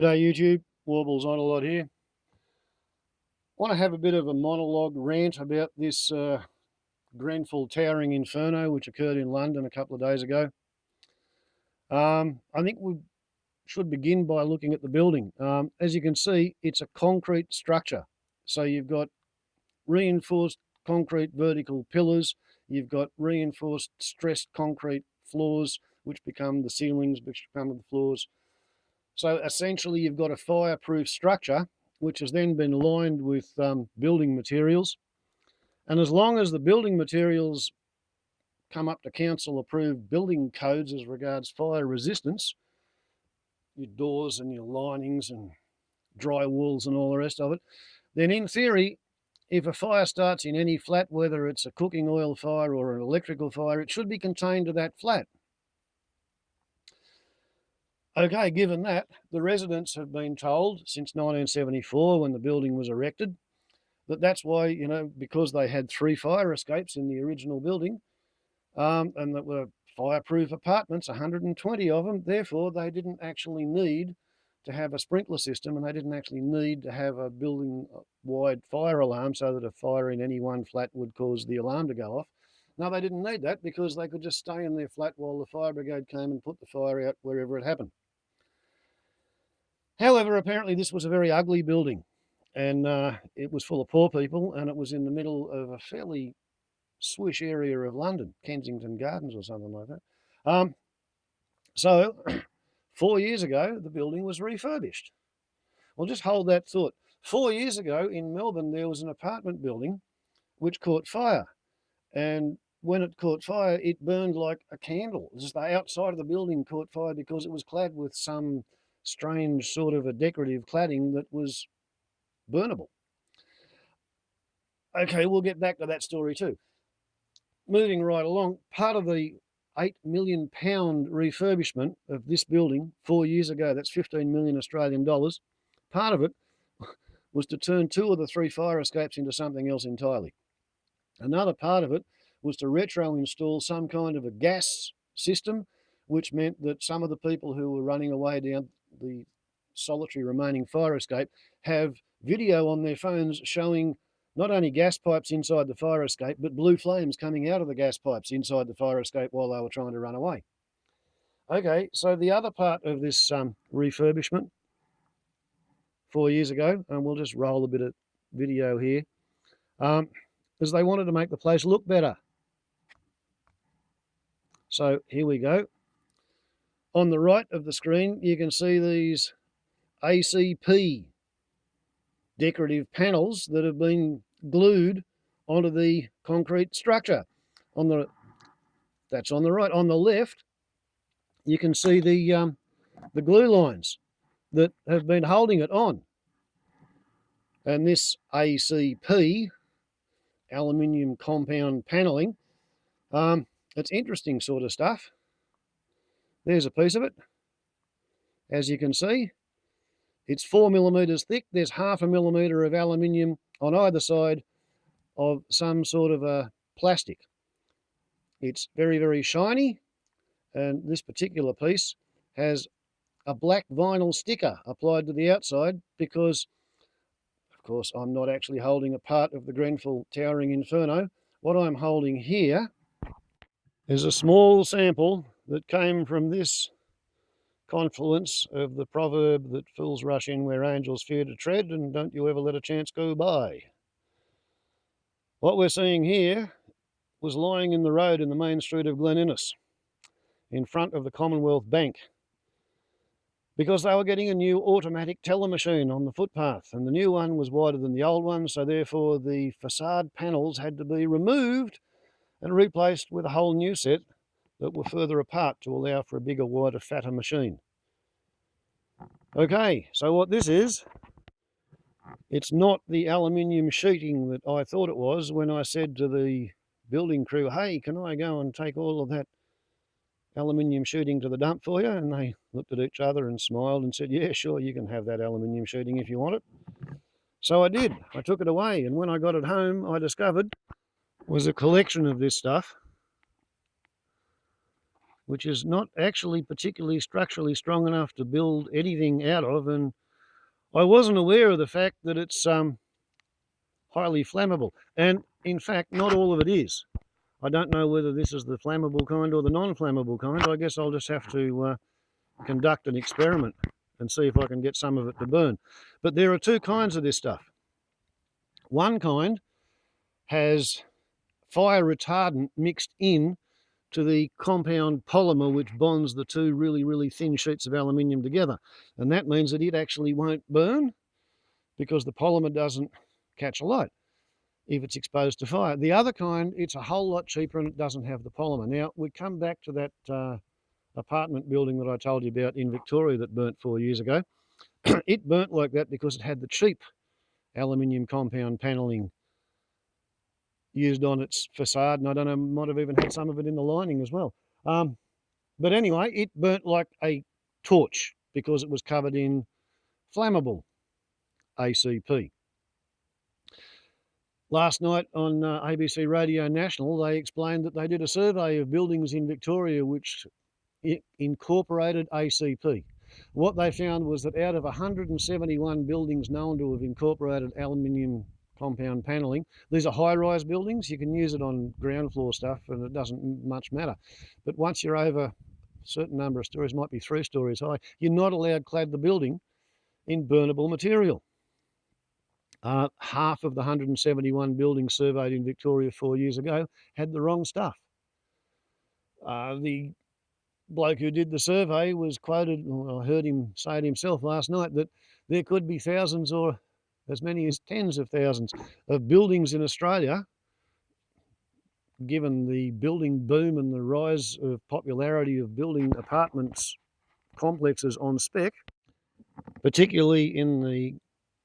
G'day YouTube, Warbles on a lot here. Want to have a bit of a monologue rant about this Grenfell towering inferno which occurred in London a couple of days ago. I think we should begin by looking at the building. As you can see, it's a concrete structure. So you've got reinforced concrete vertical pillars, you've got reinforced stressed concrete floors which become the ceilings, which become the floors. So essentially you've got a fireproof structure which has then been lined with building materials. And as long as the building materials come up to council approved building codes as regards fire resistance, your doors and your linings and dry walls and all the rest of it, then in theory, if a fire starts in any flat, whether it's a cooking oil fire or an electrical fire, it should be contained to that flat. Okay, given that, the residents have been told since 1974 when the building was erected that that's why, you know, because they had 3 fire escapes in the original building and that were fireproof apartments, 120 of them, therefore they didn't actually need to have a sprinkler system and they didn't actually need to have a building-wide fire alarm so that a fire in any one flat would cause the alarm to go off. No, they didn't need that because they could just stay in their flat while the fire brigade came and put the fire out wherever it happened. However, apparently this was a very ugly building and it was full of poor people and it was in the middle of a fairly swish area of London, Kensington Gardens or something like that. So 4 years ago, the building was refurbished. Well, just hold that thought. 4 years ago in Melbourne, there was an apartment building which caught fire. And when it caught fire, it burned like a candle. Just the outside of the building caught fire because it was clad with some strange sort of a decorative cladding that was burnable. Okay, we'll get back to that story too. Moving right along, part of the £8 million refurbishment of this building 4 years ago, that's 15 million Australian dollars, part of it was to turn 2 of the 3 fire escapes into something else entirely. Another part of it was to retro install some kind of a gas system, which meant that some of the people who were running away down the solitary remaining fire escape have video on their phones showing not only gas pipes inside the fire escape, but blue flames coming out of the gas pipes inside the fire escape while they were trying to run away. Okay, so the other part of this refurbishment 4 years ago, and we'll just roll a bit of video here, is they wanted to make the place look better. So here we go. On the right of the screen, you can see these ACP decorative panels that have been glued onto the concrete structure. That's on the right. On the left, you can see the glue lines that have been holding it on. And this ACP, aluminium compound paneling, it's interesting sort of stuff. There's a piece of it. As you can see, it's 4 millimeters thick. There's 0.5 millimeter of aluminium on either side of some sort of a plastic. It's very, very shiny, and this particular piece has a black vinyl sticker applied to the outside because, of course, I'm not actually holding a part of the Grenfell Towering Inferno. What I'm holding here is a small sample that came from this confluence of the proverb that fools rush in where angels fear to tread and don't you ever let a chance go by. What we're seeing here was lying in the road in the main street of Glen Innes in front of the Commonwealth Bank because they were getting a new automatic teller machine on the footpath and the new one was wider than the old one, so therefore the facade panels had to be removed and replaced with a whole new set that were further apart to allow for a bigger, wider, fatter machine. Okay, so what this is, it's not the aluminium sheeting that I thought it was when I said to the building crew, hey, can I go and take all of that aluminium sheeting to the dump for you? And they looked at each other and smiled and said, yeah, sure, you can have that aluminium sheeting if you want it. So I did. I took it away, and when I got it home, I discovered was a collection of this stuff which is not actually particularly structurally strong enough to build anything out of. And I wasn't aware of the fact that it's highly flammable. And in fact, not all of it is. I don't know whether this is the flammable kind or the non-flammable kind. I guess I'll just have to conduct an experiment and see if I can get some of it to burn. But there are two kinds of this stuff. One kind has fire retardant mixed in to the compound polymer which bonds the two really, really thin sheets of aluminium together. And that means that it actually won't burn because the polymer doesn't catch alight if it's exposed to fire. The other kind, it's a whole lot cheaper and it doesn't have the polymer. Now, we come back to that apartment building that I told you about in Victoria that burnt 4 years ago. It burnt like that because it had the cheap aluminium compound panelling used on its facade, and I don't know, might have even had some of it in the lining as well. But anyway, it burnt like a torch because it was covered in flammable ACP. Last night on ABC Radio National, they explained that they did a survey of buildings in Victoria which incorporated ACP. What they found was that out of 171 buildings known to have incorporated aluminium compound panelling, these are high-rise buildings. You can use it on ground floor stuff and it doesn't much matter. But once you're over a certain number of stories, might be 3 stories high, you're not allowed clad the building in burnable material. Half of the 171 buildings surveyed in Victoria 4 years ago had the wrong stuff. The bloke who did the survey was quoted, or I heard him say it himself last night, that there could be thousands or as many as tens of thousands of buildings in Australia, given the building boom and the rise of popularity of building apartments complexes on spec, particularly in the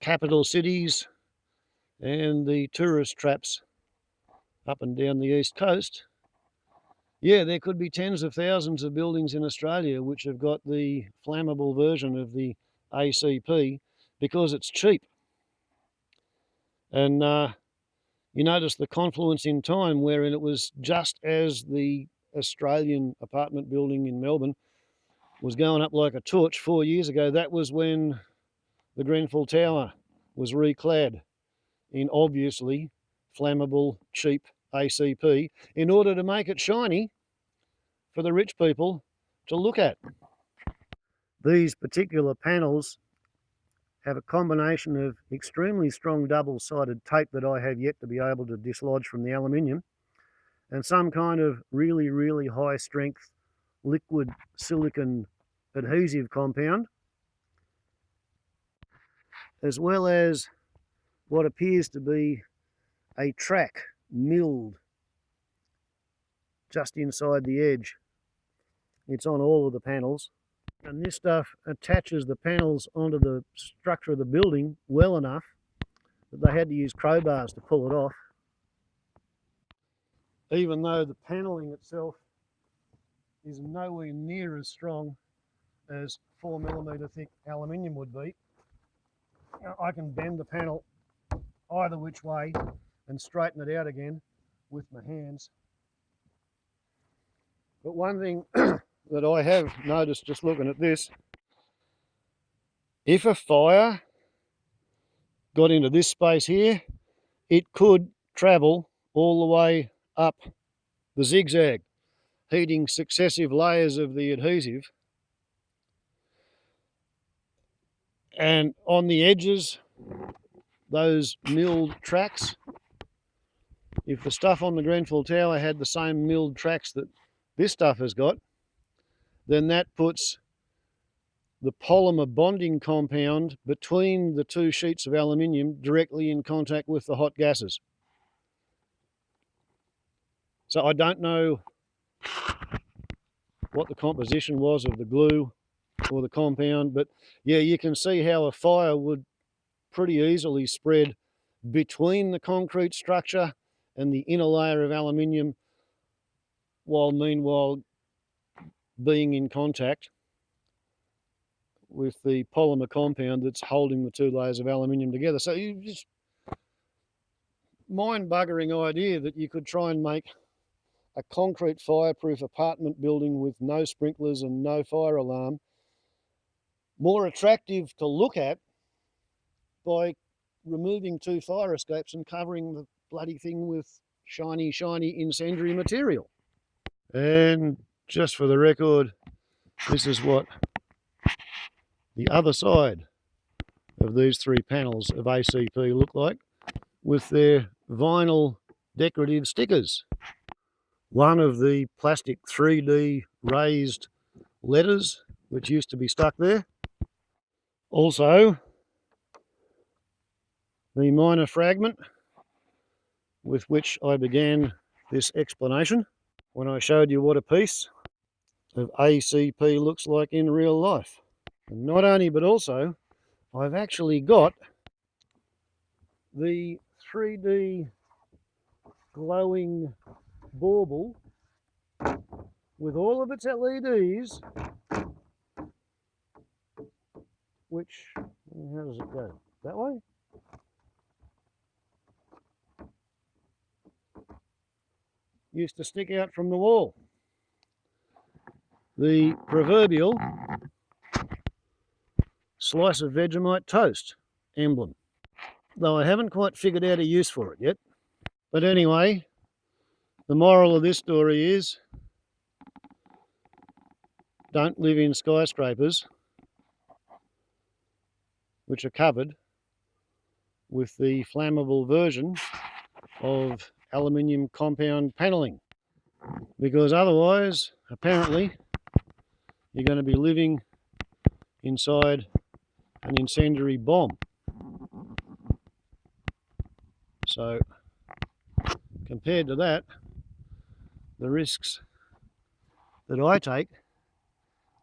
capital cities and the tourist traps up and down the east coast. Yeah, there could be tens of thousands of buildings in Australia which have got the flammable version of the ACP because it's cheap. And you notice the confluence in time wherein it was just as the Australian apartment building in Melbourne was going up like a torch 4 years ago. That was when the Grenfell Tower was reclad in obviously flammable, cheap ACP in order to make it shiny for the rich people to look at. These particular panels have a combination of extremely strong double-sided tape that I have yet to be able to dislodge from the aluminium, and some kind of really, really high strength liquid silicon adhesive compound, as well as what appears to be a track milled just inside the edge. It's on all of the panels, and this stuff attaches the panels onto the structure of the building well enough that they had to use crowbars to pull it off, even though the panelling itself is nowhere near as strong as 4mm thick aluminium would be. I can bend the panel either which way and straighten it out again with my hands. But one thing that I have noticed just looking at this, if a fire got into this space here, it could travel all the way up the zigzag, heating successive layers of the adhesive. And on the edges, those milled tracks, if the stuff on the Grenfell Tower had the same milled tracks that this stuff has got, then that puts the polymer bonding compound between the two sheets of aluminium directly in contact with the hot gases. So I don't know what the composition was of the glue or the compound, but yeah, you can see how a fire would pretty easily spread between the concrete structure and the inner layer of aluminium, while meanwhile being in contact with the polymer compound that's holding the two layers of aluminium together. So you just mind-buggering idea that you could try and make a concrete fireproof apartment building with no sprinklers and no fire alarm more attractive to look at by removing 2 fire escapes and covering the bloody thing with shiny, shiny incendiary material. And just for the record, this is what the other side of these 3 panels of ACP look like with their vinyl decorative stickers. One of the plastic 3D raised letters which used to be stuck there. Also, the minor fragment with which I began this explanation when I showed you what a piece of ACP looks like in real life. And not only, but also, I've actually got the 3D glowing bauble with all of its LEDs, which, how does it go? That way? Used to stick out from the wall. The proverbial slice of Vegemite toast emblem, though I haven't quite figured out a use for it yet. But anyway, the moral of this story is don't live in skyscrapers which are covered with the flammable version of aluminium compound panelling, because otherwise, apparently, you're going to be living inside an incendiary bomb. So, compared to that, the risks that I take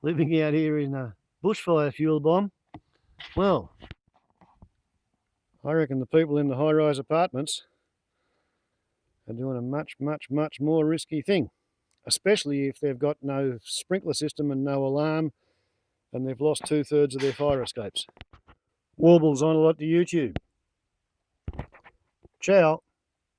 living out here in a bushfire fuel bomb, well, I reckon the people in the high-rise apartments are doing a much, much, much more risky thing, especially if they've got no sprinkler system and no alarm and they've lost 2/3 of their fire escapes. Warbles on a lot to YouTube. Ciao.